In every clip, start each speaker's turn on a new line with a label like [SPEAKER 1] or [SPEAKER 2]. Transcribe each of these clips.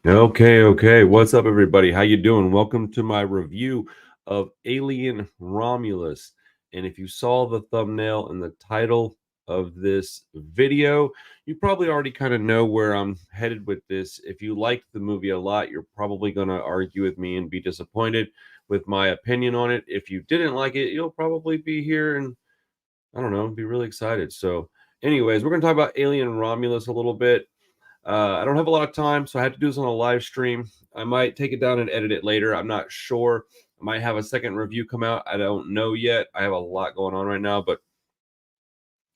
[SPEAKER 1] Okay. What's up, everybody? How you doing? Welcome to my review of Alien Romulus. And if you saw the thumbnail and the title of this video, you probably already kind of know where I'm headed with this. If you liked the movie a lot, you're probably going to argue with me and be disappointed with my opinion on it. If you didn't like it, you'll probably be here and I don't know, be really excited. So, anyways, we're going to talk about Alien Romulus a little bit. I don't have a lot of time, so I had to do this on a live stream. I might take it down and edit it later. I'm not sure. I might have a second review come out. I don't know yet. I have a lot going on right now, but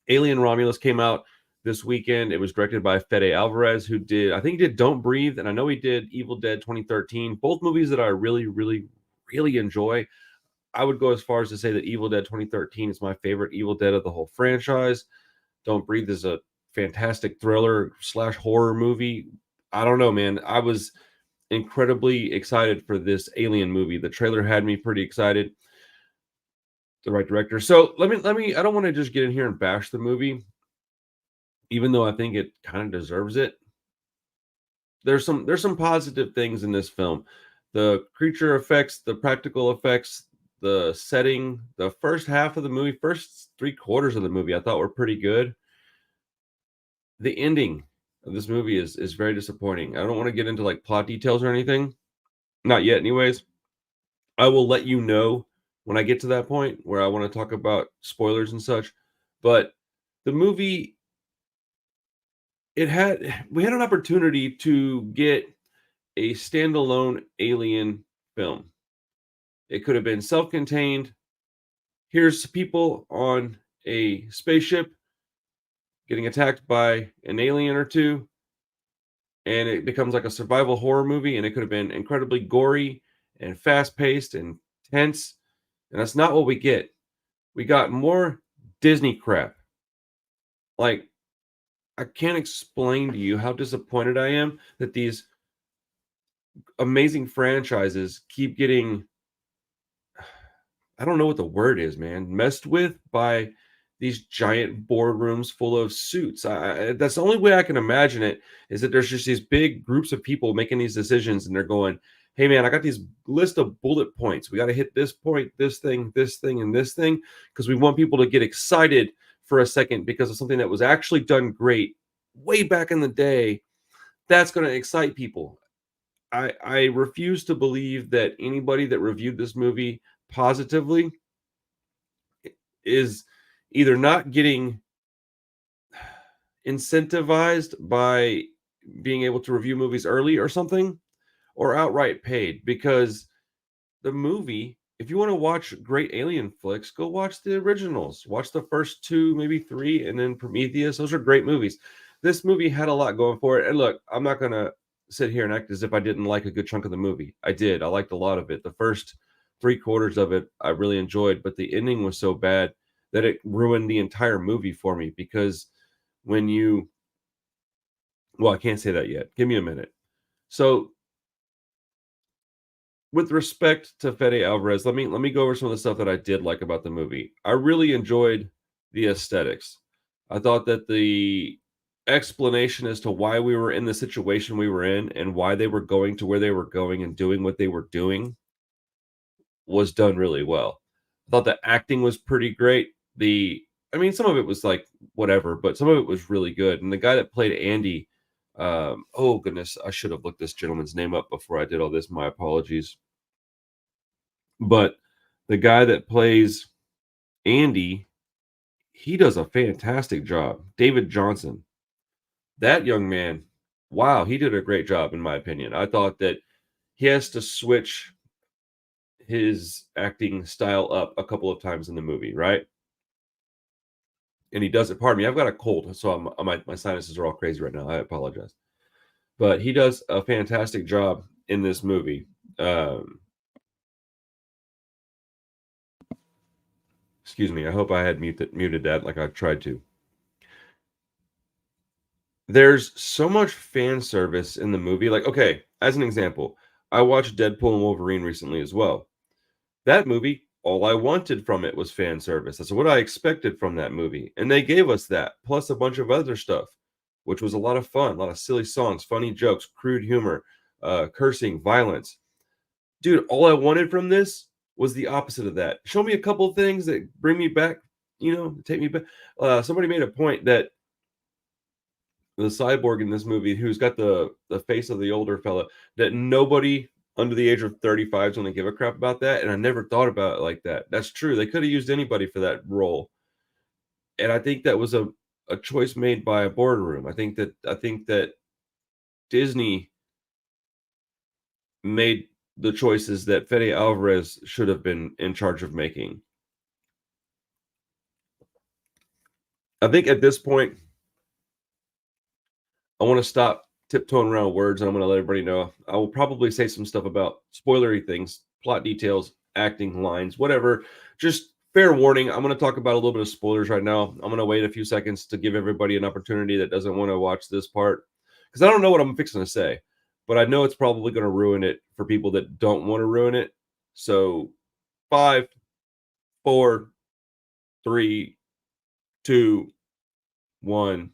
[SPEAKER 1] Alien Romulus came out this weekend. It was directed by Fede Alvarez, who did, I think he did Don't Breathe, and I know he did Evil Dead 2013, both movies that I really enjoy. I would go as far as to say that Evil Dead 2013 is my favorite Evil Dead of the whole franchise. Don't Breathe is a fantastic thriller slash horror movie. I don't know, man. I was incredibly excited for this Alien movie. The trailer had me pretty excited. The right director. So let me I don't want to just get in here and bash the movie, even though I think it kind of deserves it. There's some positive things in this film. The creature effects, the practical effects, the setting, the first half of the movie, first three quarters of the movie, I thought were pretty good. The ending of this movie is very disappointing. I don't want to get into like plot details or anything. Not yet, anyways. I will let you know when I get to that point where I want to talk about spoilers and such. But the movie, we had an opportunity to get a standalone alien film. It could have been self-contained. Here's people on a spaceship getting attacked by an alien or two, and it becomes like a survival horror movie, and it could have been incredibly gory and fast-paced and tense, and that's not what we get. We got more Disney crap. Like, I can't explain to you how disappointed I am that these amazing franchises keep getting, I don't know what the word is, man, messed with by these giant boardrooms full of suits. That's the only way I can imagine it, is that there's just these big groups of people making these decisions and they're going, hey man, I got these list of bullet points. We got to hit this point, this thing, and this thing, because we want people to get excited for a second because of something that was actually done great way back in the day. That's going to excite people. I refuse to believe that anybody that reviewed this movie positively is either not getting incentivized by being able to review movies early or something, or outright paid. Because the movie, if you want to watch great alien flicks, go watch the originals. Watch the first two, maybe three, and then Prometheus. Those are great movies. This movie had a lot going for it. And look, I'm not going to sit here and act as if I didn't like a good chunk of the movie. I did. I liked a lot of it. The first three quarters of it, I really enjoyed, but the ending was so bad that it ruined the entire movie for me. Because when you, well, I can't say that yet. Give me a minute. So, with respect to Fede Alvarez, let me go over some of the stuff that I did like about the movie. I really enjoyed the aesthetics. I thought that the explanation as to why we were in the situation we were in and why they were going to where they were going and doing what they were doing was done really well. I thought the acting was pretty great. I mean, some of it was like whatever, but some of it was really good. And the guy that played Andy, oh goodness, I should have looked this gentleman's name up before I did all this. My apologies. But the guy that plays Andy, he does a fantastic job. David Johnson, that young man, wow, he did a great job in my opinion. I thought that he has to switch his acting style up a couple of times in the movie, right? And he does it. Pardon me, I've got a cold, so my sinuses are all crazy right now. I apologize, but he does a fantastic job in this movie. Excuse me. I hope I had muted that like I tried to. There's so much fan service in the movie. Like, okay, as an example, I watched Deadpool and Wolverine recently as well. That movie, all I wanted from it was fan service. That's what I expected from that movie. And they gave us that, plus a bunch of other stuff, which was a lot of fun, a lot of silly songs, funny jokes, crude humor, cursing, violence. Dude, all I wanted from this was the opposite of that. Show me a couple things that bring me back, take me back. Somebody made a point that the cyborg in this movie, who's got the face of the older fella, that nobody under the age of 35 is going to give a crap about that. And I never thought about it like that. That's true. They could have used anybody for that role. And I think that was a choice made by a boardroom. I think that Disney made the choices that Fede Alvarez should have been in charge of making. I think at this point, I want to stop tiptoeing around words, and I'm going to let everybody know. I will probably say some stuff about spoilery things, plot details, acting, lines, whatever. Just fair warning. I'm going to talk about a little bit of spoilers right now. I'm going to wait a few seconds to give everybody an opportunity that doesn't want to watch this part, because I don't know what I'm fixing to say, but I know it's probably going to ruin it for people that don't want to ruin it. So 5, 4, 3, 2, 1.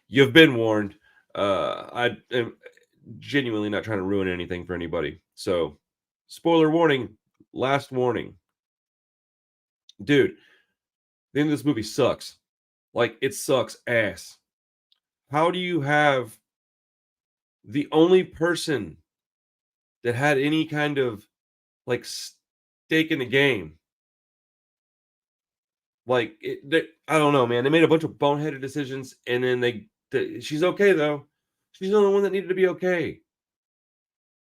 [SPEAKER 1] You've been warned. I am genuinely not trying to ruin anything for anybody. So, spoiler warning, last warning. Dude, the end of this movie sucks. Like, it sucks ass. How do you have the only person that had any kind of like stake in the game? Like, I don't know, man. They made a bunch of boneheaded decisions, and then she's okay though. She's the only one that needed to be okay.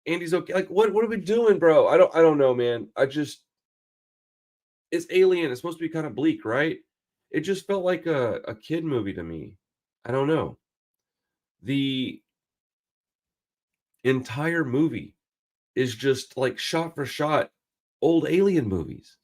[SPEAKER 1] Andy's okay. Like, what are we doing, bro? I don't know, man. It's Alien. It's supposed to be kind of bleak, right? It just felt like a kid movie to me. I don't know. The entire movie is just like shot for shot old Alien movies.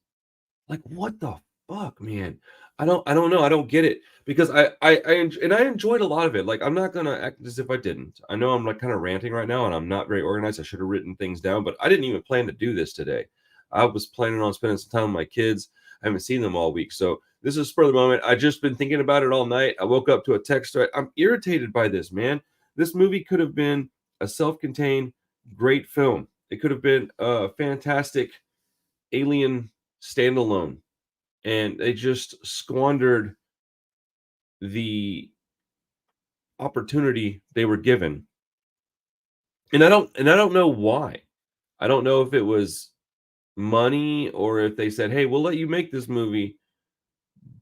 [SPEAKER 1] Like, what the fuck, man? I don't know. I don't get it, because I enjoyed a lot of it. Like, I'm not gonna act as if I didn't. I know I'm like kind of ranting right now, and I'm not very organized. I should have written things down, but I didn't even plan to do this today. I was planning on spending some time with my kids. I haven't seen them all week, so this is spur of the moment. I just been thinking about it all night. I woke up to a text thread. I'm irritated by this, man. This movie could have been a self-contained great film. It could have been a fantastic Alien standalone, and they just squandered the opportunity they were given. And I don't know why. I don't know if it was money, or if they said, "Hey, we'll let you make this movie,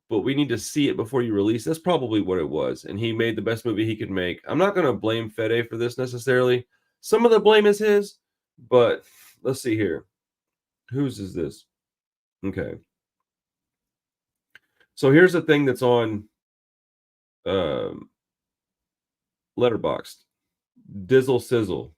[SPEAKER 1] but we need to see it before you release." That's probably what it was. And he made the best movie he could make. I'm not going to blame Fede for this necessarily. Some of the blame is his, but let's see here. Whose is this? Okay. So here's the thing that's on um Letterboxd. Dizzle Sizzle.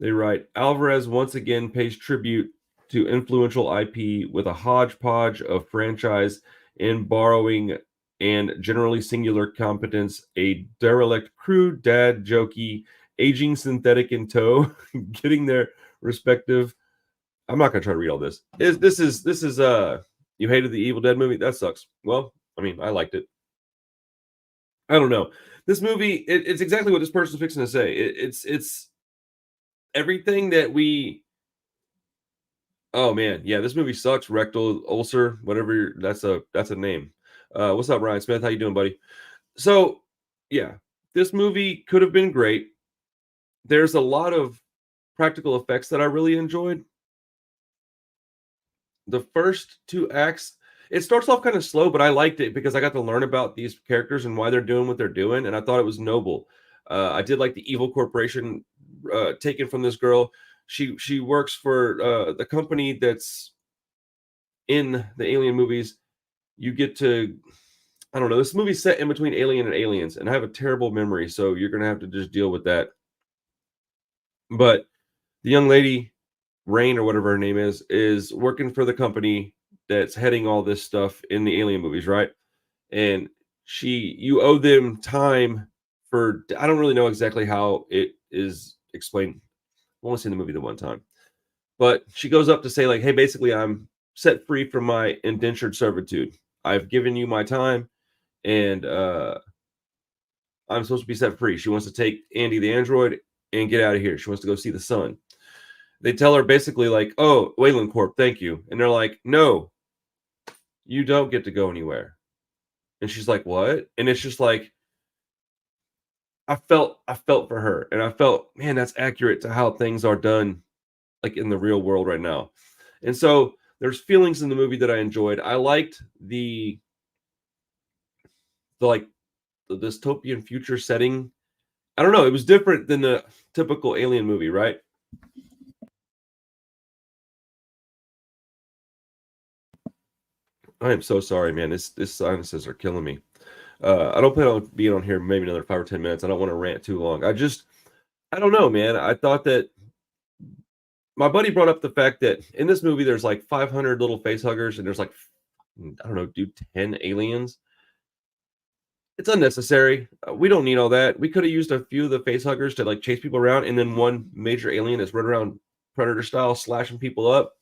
[SPEAKER 1] They write, Alvarez once again pays tribute to influential IP with a hodgepodge of franchise and borrowing and generally singular competence, a derelict, crude, dad jokey, aging synthetic in tow, getting their respective. I'm not gonna try to read all this. This is you hated the Evil Dead movie? That sucks. Well, I mean, I liked it. I don't know. This movie, it's exactly what this person's fixing to say. It's everything that we. Oh man, yeah, this movie sucks. Rectal ulcer, whatever. That's a name. What's up, Ryan Smith? How you doing, buddy? So, yeah, this movie could have been great. There's a lot of practical effects that I really enjoyed. The first two acts, it starts off kind of slow, but I liked it because I got to learn about these characters and why they're doing what they're doing, and I thought it was noble. I did like the evil corporation taken from this girl. She works for the company that's in the Alien movies. You get to, I don't know. This movie's set in between Alien and Aliens, and I have a terrible memory, so you're gonna have to just deal with that. But the young lady, Rain or whatever her name is working for the company that's heading all this stuff in the Alien movies, right? And you owe them time for, I don't really know exactly how it is explained. I've only seen the movie the one time, but she goes up to say like, "Hey, basically, I'm set free from my indentured servitude. I've given you my time, and I'm supposed to be set free." She wants to take Andy the android and get out of here. She wants to go see the sun. They tell her basically like, "Oh, Wayland Corp, thank you." And they're like, "No, you don't get to go anywhere." And she's like, "What?" And it's just like I felt for her, and I felt, man, that's accurate to how things are done like in the real world right now. And so there's feelings in the movie that I enjoyed. I liked the like the dystopian future setting. I don't know, it was different than the typical alien movie, right? I am so sorry, man. This sinuses are killing me. I don't plan on being on here maybe another 5 or 10 minutes. I don't want to rant too long. I don't know, man. I thought that my buddy brought up the fact that in this movie there's like 500 little face huggers and there's like I don't know, dude, 10 aliens. It's unnecessary. We don't need all that. We could have used a few of the face huggers to like chase people around, and then one major alien is running around Predator style, slashing people up.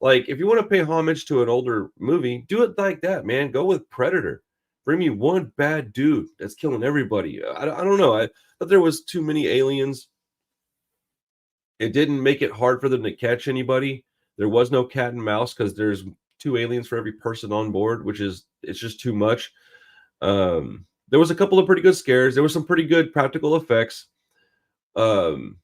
[SPEAKER 1] Like, if you want to pay homage to an older movie, do it like that, man. Go with Predator. Bring me one bad dude that's killing everybody. I don't know. I thought there was too many aliens. It didn't make it hard for them to catch anybody. There was no cat and mouse because there's two aliens for every person on board, which is it's just too much. There was a couple of pretty good scares. There was some pretty good practical effects. Um,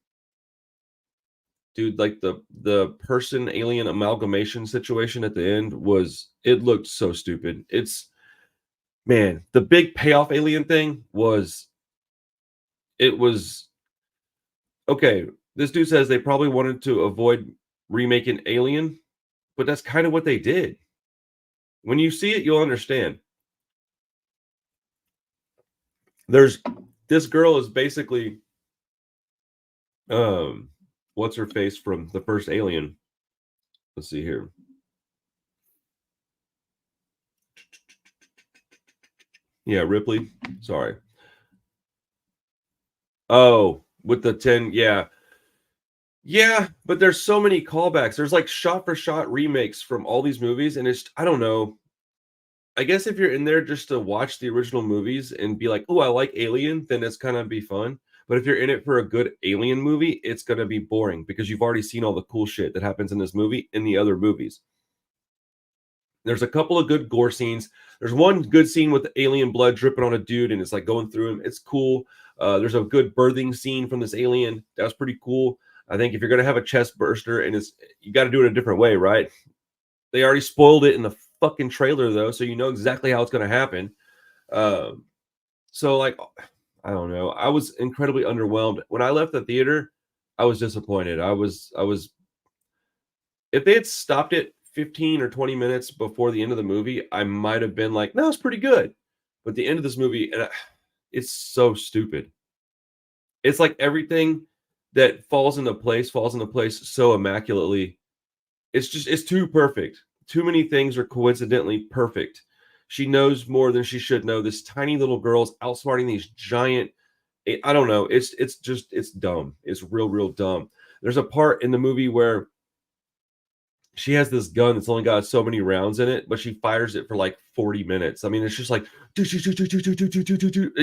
[SPEAKER 1] dude, like the person alien amalgamation situation at the end was it looked so stupid. It's man, the big payoff alien thing was it was okay. This dude says they probably wanted to avoid remaking Alien, but that's kind of what they did. When you see it, you'll understand. There's this girl is basically um what's her face from the first Alien. Let's see here. Yeah, Ripley. Sorry. Oh, with the 10, yeah. Yeah, but there's so many callbacks. There's like shot for shot remakes from all these movies, and it's I don't know. I guess if you're in there just to watch the original movies and be like, "Oh, I like Alien," then it's gonna be fun. But if you're in it for a good Alien movie, it's gonna be boring because you've already seen all the cool shit that happens in this movie in the other movies. There's a couple of good gore scenes. There's one good scene with alien blood dripping on a dude, and it's like going through him. It's cool. There's a good birthing scene from this alien. That was pretty cool. I think if you're gonna have a chest burster, and it's you got to do it a different way, right? They already spoiled it in the fucking trailer though, so you know exactly how it's gonna happen. Um, so like, I don't know. I was incredibly underwhelmed when I left the theater. I was disappointed. I was if they had stopped it 15 or 20 minutes before the end of the movie, I might have been like, no, it's pretty good. But the end of this movie, it's so stupid. It's like everything that falls into place so immaculately. It's too perfect. Too many things are coincidentally perfect. She knows more than she should know. This tiny little girl's outsmarting these giant. I don't know. It's just it's dumb. It's real dumb. There's a part in the movie where she has this gun that's only got so many rounds in it, but she fires it for like 40 minutes. I mean, it's just like it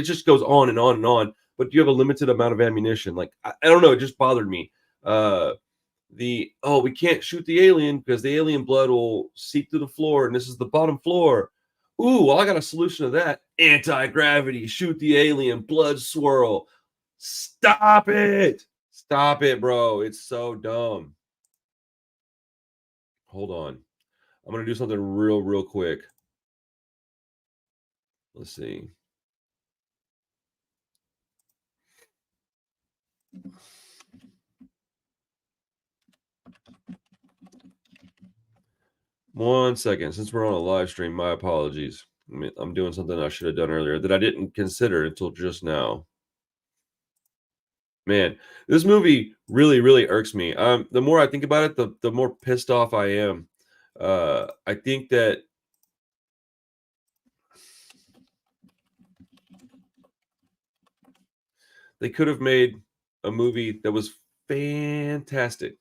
[SPEAKER 1] just goes on and on and on. But you have a limited amount of ammunition. Like I don't know, it just bothered me. The oh, we can't shoot the alien because the alien blood will seep through the floor, and this is the bottom floor. Ooh, well, I got a solution to that. Anti-gravity, shoot the alien, blood swirl. Stop it. Stop it, bro. It's so dumb. Hold on. I'm gonna do something real quick. Let's see. One second. Since we're on a live stream, my apologies. I'm doing something I should have done earlier that I didn't consider until just now. Man, this movie really irks me. The more I think about it, the more pissed off I am. I think that they could have made a movie that was fantastic.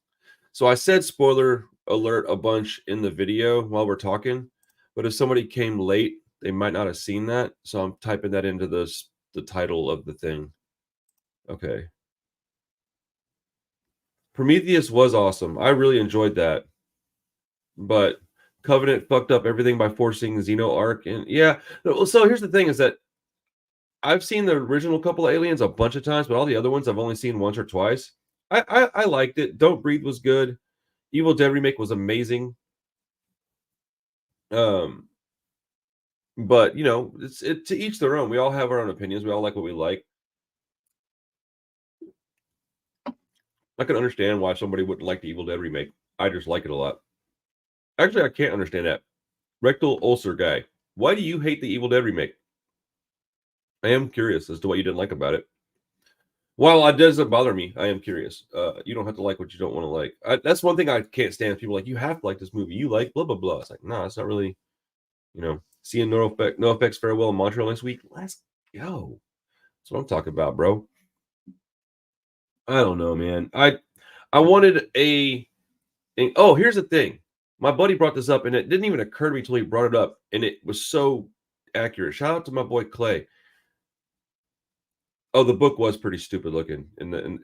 [SPEAKER 1] So I said spoiler alert a bunch in the video while we're talking, but if somebody came late, they might not have seen that. So I'm typing that into the title of the thing. Okay. Prometheus was awesome. I really enjoyed that, but Covenant fucked up everything by forcing Xeno arc. And yeah, so here's the thing: is that I've seen the original couple of Aliens a bunch of times, but all the other ones I've only seen once or twice. I liked it. Don't Breathe was good. Evil Dead remake was amazing. Um, but it's to each their own. We all have our own opinions. We all like what we like. I can understand why somebody wouldn't like the Evil Dead remake. I just like it a lot. Actually, I can't understand that. Rectal ulcer guy. Why do you hate the Evil Dead remake? I am curious as to what you didn't like about it. While it doesn't bother me, I am curious. You don't have to like what you don't want to like. That's one thing I can't stand. People like, you have to like this movie. You like blah blah blah. It's like, no, it's not really. Seeing No Effects Farewell in Montreal next week. Let's go. That's what I'm talking about, bro. I don't know, man. I wanted oh, here's the thing. My buddy brought this up, and it didn't even occur to me until he brought it up, and it was so accurate. Shout out to my boy Clay. Oh, the book was pretty stupid looking, and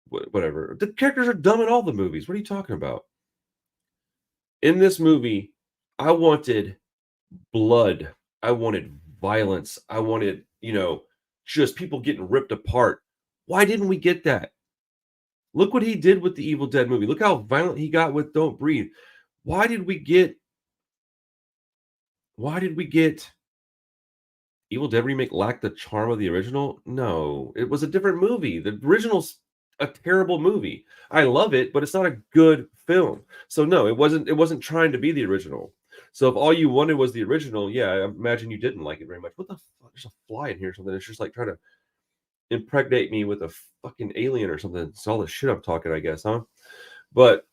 [SPEAKER 1] whatever. The characters are dumb in all the movies. What are you talking about? In this movie, I wanted blood. I wanted violence. I wanted, just people getting ripped apart. Why didn't we get that? Look what he did with the Evil Dead movie. Look how violent he got with Don't Breathe. Why did we get Evil Dead remake lack the charm of the original? No, it was a different movie. The original's a terrible movie. I love it, but it's not a good film. So no, it wasn't trying to be the original. So if all you wanted was the original, yeah, I imagine you didn't like it very much. What the fuck? There's a fly in here or something. It's just like trying to impregnate me with a fucking alien or something. It's all the shit I'm talking, I guess, huh? But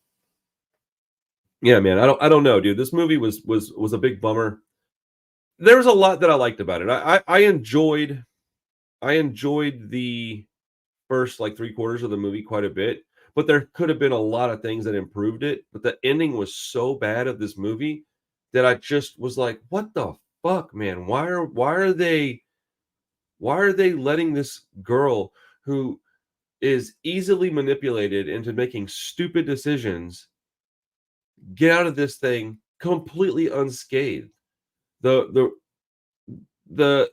[SPEAKER 1] yeah, man, I don't know, dude. This movie was a big bummer. There was a lot that I liked about it. I enjoyed the first like 3/4 of the movie quite a bit, but there could have been a lot of things that improved it. But the ending was so bad of this movie that I just was like, what the fuck, man? Why are they letting this girl who is easily manipulated into making stupid decisions get out of this thing completely unscathed? The the the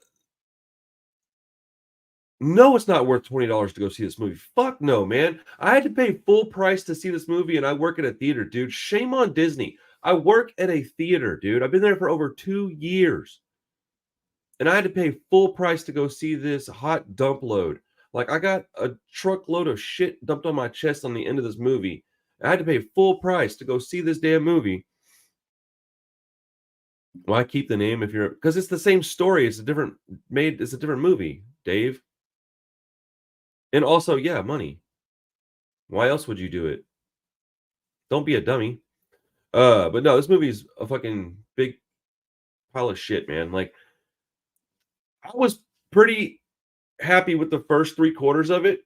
[SPEAKER 1] No, it's not worth $20 to go see this movie. Fuck no, man. I had to pay full price to see this movie, and I work at a theater, dude. Shame on Disney. I work at a theater, dude. I've been there for over 2 years, and I had to pay full price to go see this hot dump load. Like, I got a truckload of shit dumped on my chest on the end of this movie. I had to pay full price to go see this damn movie. Why keep the name if you're, because it's the same story. It's a different movie, Dave. And also, yeah, money. Why else would you do it? Don't be a dummy. But no, this movie's a fucking big pile of shit, man. Like, I was pretty happy with the first 3/4 of it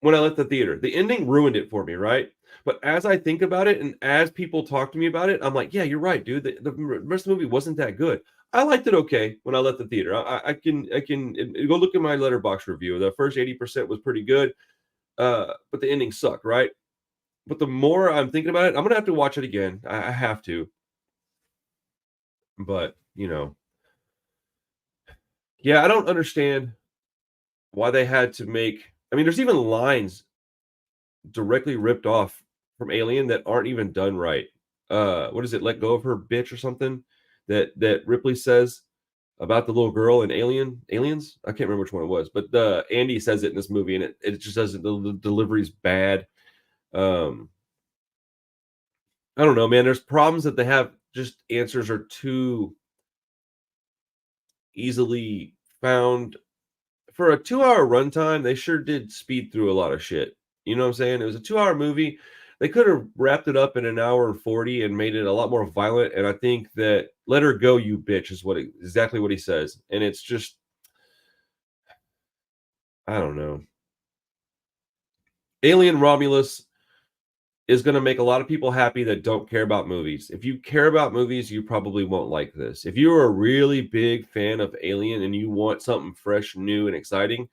[SPEAKER 1] when I left the theater. The ending ruined it for me, right? But as I think about it and as people talk to me about it, I'm like, yeah, you're right, dude. The rest of the movie wasn't that good. I liked it okay when I left the theater. I can go look at my letterbox review. The first 80% was pretty good, but the ending sucked, right? But the more I'm thinking about it, I'm gonna have to watch it again. I have to, but yeah, I don't understand why they had to make. I mean, there's even lines directly ripped off from Alien that aren't even done right. What is it? Let go of her, bitch, or something that Ripley says about the little girl in Aliens. I can't remember which one it was, but Andy says it in this movie, and it just doesn't. The delivery's bad. Um, I don't know, man. There's problems that they have. Just answers are too easily found. For a 2-hour runtime, they sure did speed through a lot of shit. You know what I'm saying? It was a 2-hour movie. They could have wrapped it up in an hour and 40 and made it a lot more violent. And I think that "let her go, you bitch" is exactly what he says. And it's just, I don't know. Alien Romulus is going to make a lot of people happy that don't care about movies. If you care about movies, you probably won't like this. If you're a really big fan of Alien and you want something fresh, new, and exciting,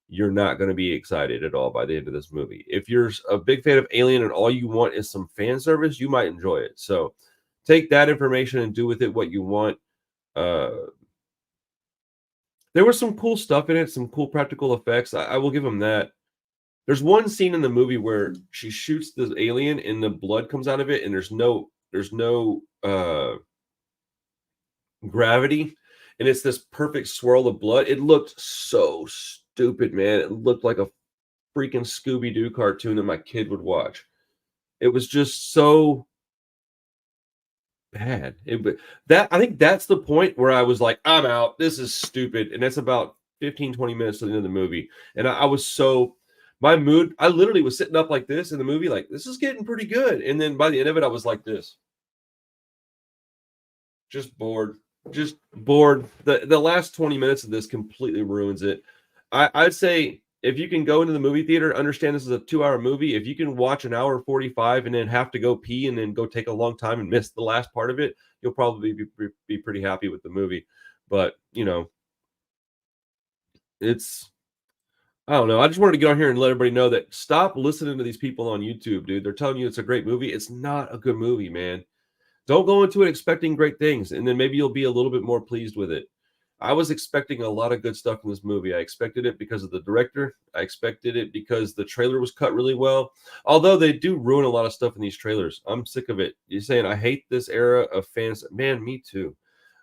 [SPEAKER 1] you're not going to be excited at all by the end of this movie. If you're a big fan of Alien and all you want is some fan service, you might enjoy it. So take that information and do with it what you want. Uh, there was some cool stuff in it, some cool practical effects. I will give them that. There's one scene in the movie where she shoots this alien and the blood comes out of it, and there's no gravity, and it's this perfect swirl of blood. It looked so stupid, man. It looked like a freaking Scooby Doo cartoon that my kid would watch. It was just so bad. That I think that's the point where I was like, I'm out. This is stupid. And that's about 15, 20 minutes to the end of the movie. And I was so my mood, I literally was sitting up like this in the movie, like this is getting pretty good. And then by the end of it, I was like this. Just bored. Just bored. The last 20 minutes of this completely ruins it. I'd say if you can go into the movie theater, understand this is a 2-hour movie. If you can watch an hour 45 and then have to go pee and then go take a long time and miss the last part of it, you'll probably be pretty happy with the movie. But it's I don't know. I just wanted to get on here and let everybody know that stop listening to these people on YouTube, dude. They're telling you it's a great movie. It's not a good movie, man. Don't go into it expecting great things, and then maybe you'll be a little bit more pleased with it. I was expecting a lot of good stuff in this movie. I expected it because of the director. I expected it because the trailer was cut really well. Although they do ruin a lot of stuff in these trailers. I'm sick of it. You're saying I hate this era of fans. Man, me too.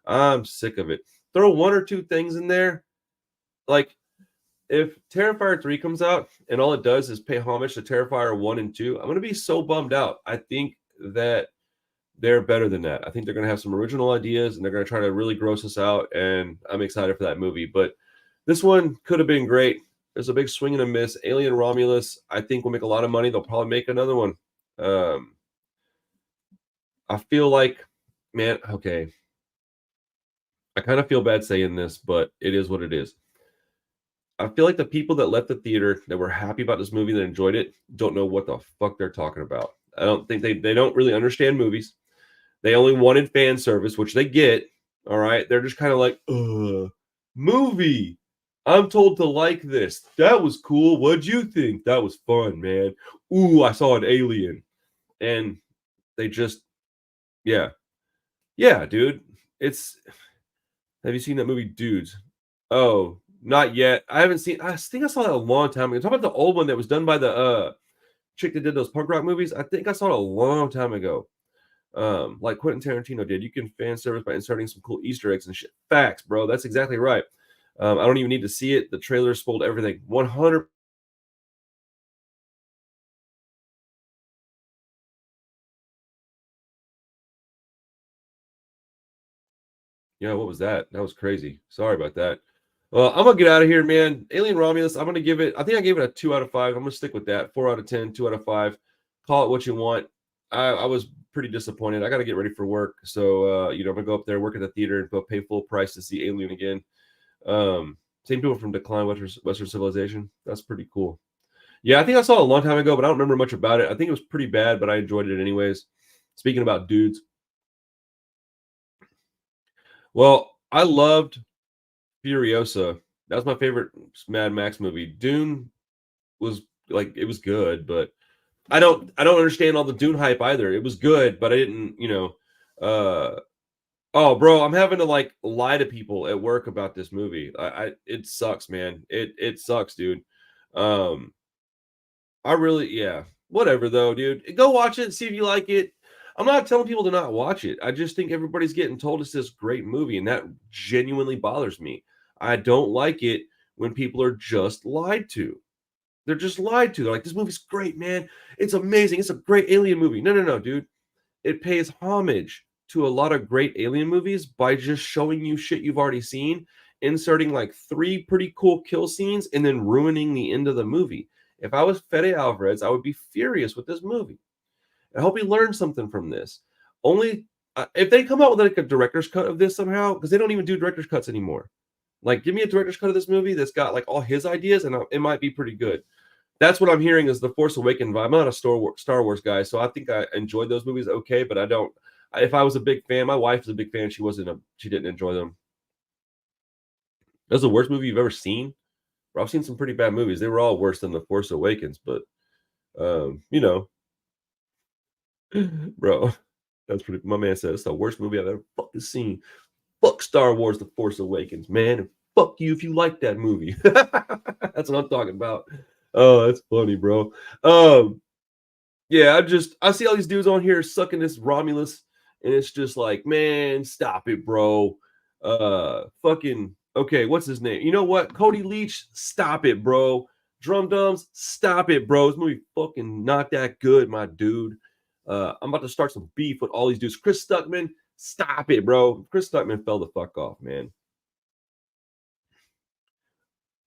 [SPEAKER 1] I'm sick of it. Throw one or two things in there. Like if Terrifier 3 comes out and all it does is pay homage to Terrifier 1 and 2, I'm going to be so bummed out. I think that they're better than that. I think they're going to have some original ideas and they're going to try to really gross us out. And I'm excited for that movie. But this one could have been great. There's a big swing and a miss. Alien Romulus, I think, will make a lot of money. They'll probably make another one. I feel like, man, okay. I kind of feel bad saying this, but it is what it is. I feel like the people that left the theater that were happy about this movie, that enjoyed it, don't know what the fuck they're talking about. I don't think they don't really understand movies. They only wanted fan service, which they get. All right. They're just kind of like, movie. I'm told to like this. That was cool. What'd you think? That was fun, man. Ooh, I saw an alien. And they just, yeah. Yeah, dude. Have you seen that movie, Dudes? Oh, not yet. I haven't seen, I think I saw that a long time ago. Talk about the old one that was done by the chick that did those punk rock movies. I think I saw it a long time ago. Like Quentin Tarantino did. You can fan service by inserting some cool Easter eggs and shit. Facts, bro. That's exactly right. I don't even need to see it. The trailer spoiled everything. 100. Yeah, what was that? That was crazy. Sorry about that. Well, I'm gonna get out of here, man. Alien Romulus. I'm gonna give it. I think I gave it a 2 out of 5. I'm gonna stick with that. 4 out of 10. 2 out of 5. Call it what you want. I was pretty disappointed. I got to get ready for work, so I'm gonna go up there, work at the theater, and go pay full price to see Alien again. Same people from Decline Western Civilization. That's pretty cool. Yeah, I think I saw it a long time ago, but I don't remember much about it. I think it was pretty bad, but I enjoyed it anyways. Speaking about dudes, well, I loved Furiosa. That was my favorite Mad Max movie. Dune was like it was good, but I don't understand all the Dune hype either. It was good, but I didn't. Oh, bro, I'm having to like lie to people at work about this movie. It sucks, man. It sucks, dude. Um, I really, yeah. Whatever though, dude. Go watch it, see if you like it. I'm not telling people to not watch it. I just think everybody's getting told it's this great movie, and that genuinely bothers me. I don't like it when people are just lied to. They're just lied to. They're like, this movie's great, man. It's amazing. It's a great alien movie. No, no, no, dude. It pays homage to a lot of great alien movies by just showing you shit you've already seen, inserting like 3 pretty cool kill scenes, and then ruining the end of the movie. If I was Fede Alvarez, I would be furious with this movie. I hope he learned something from this. Only if they come out with like a director's cut of this somehow, because they don't even do director's cuts anymore. Like, give me a director's cut of this movie that's got like all his ideas, and it might be pretty good. That's what I'm hearing is the Force Awakens vibe. I'm not a Star Wars guy, so I think I enjoyed those movies okay, but I don't. If I was a big fan, my wife is a big fan. She didn't enjoy them. That's the worst movie you've ever seen. Bro, I've seen some pretty bad movies. They were all worse than The Force Awakens, but you know, bro, that's pretty. My man said it's the worst movie I've ever fucking seen. Fuck Star Wars: The Force Awakens, man, and fuck you if you like that movie. That's what I'm talking about. Oh, that's funny, bro. Um, yeah, I see all these dudes on here sucking this Romulus, and it's just like, man, stop it, bro. Fucking okay, what's his name? You know what? Cody Leach, stop it, bro. Drum Dums, stop it, bro. This movie fucking not that good, my dude. I'm about to start some beef with all these dudes. Chris Stuckman, stop it, bro. Chris Stuckman fell the fuck off, man.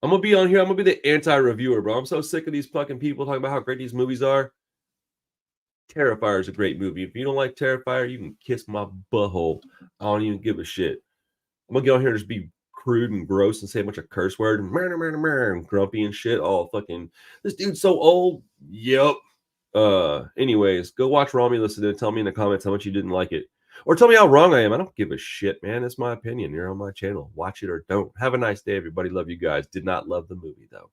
[SPEAKER 1] I'm gonna be on here. I'm gonna be the anti-reviewer, bro. I'm so sick of these fucking people talking about how great these movies are. Terrifier is a great movie. If you don't like Terrifier, you can kiss my butthole. I don't even give a shit. I'm gonna get on here and just be crude and gross and say a bunch of curse words and grumpy and shit. All fucking this dude's so old. Yep. Anyways, go watch Romulus and then tell me in the comments how much you didn't like it. Or tell me how wrong I am. I don't give a shit, man. It's my opinion. You're on my channel. Watch it or don't. Have a nice day, everybody. Love you guys. Did not love the movie though.